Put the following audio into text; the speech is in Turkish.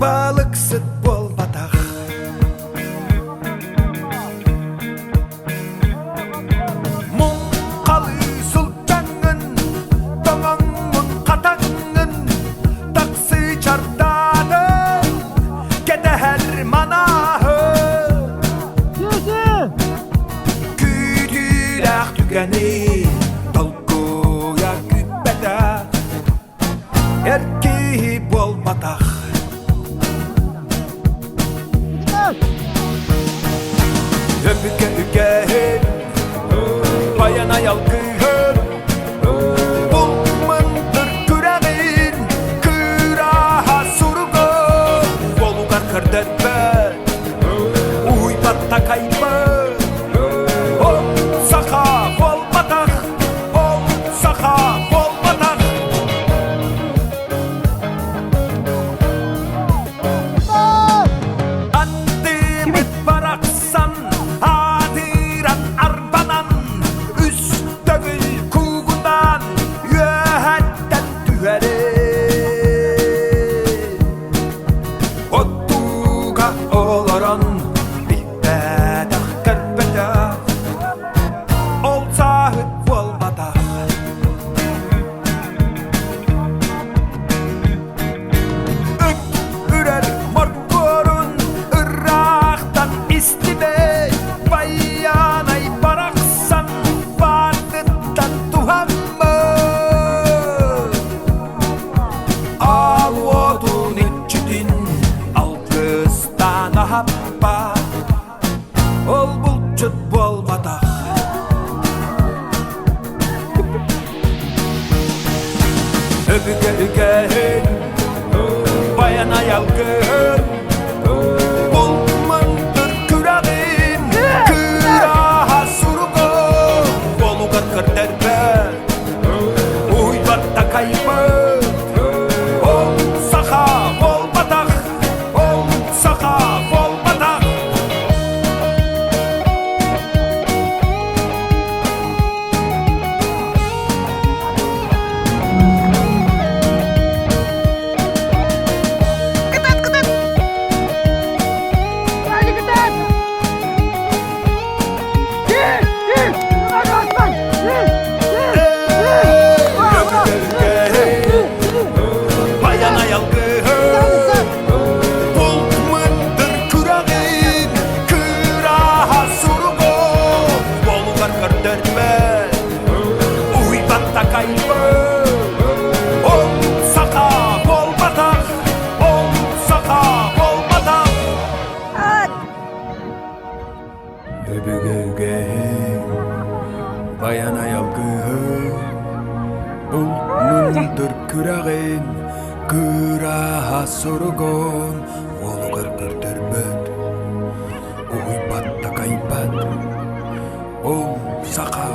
balıksız bol batak. Mun kalı sultanın, donanın katanın, taksı çardanın, gider manahı. Küdülak tükeni, dolguya kütbede, erkeği bol batak. Öpüke üke, bayana yalkın, bulmandır küreğin, küraha surgun, bolugar kırderbe, uy batta kayba, ol saka bol batak, ol saka bol batak. Antimet baraksan, hadiran arbanan, üst dövül kuğundan, yöhetten tüheri. Ottuga olaran, bilbedak kerbedak, ol sahip ol batak. Ök ürer morgorun, ırraktan istide, bayanay baraksan, varlıktan tuhanma. Al odun içidin, al kıstan ahappa, ol bulçut bol batak. Öpüke üke, bayana yalgın, bulmandır küreğin, küraha surgun, bolugar kırderbe, uy batta kayba, ol saka bol batak, ol saka bol batak. Bayana yalgın, bulmandır küreğin, küraha surgun, bolugar kırderbe, uy batta kayba, ol saka bol batak, ol saka bol batak. Öbüge bayana yalgın, bulmandır küreğin, küraha surgun, bolugar kırderbe, uy batta kayba, ol saka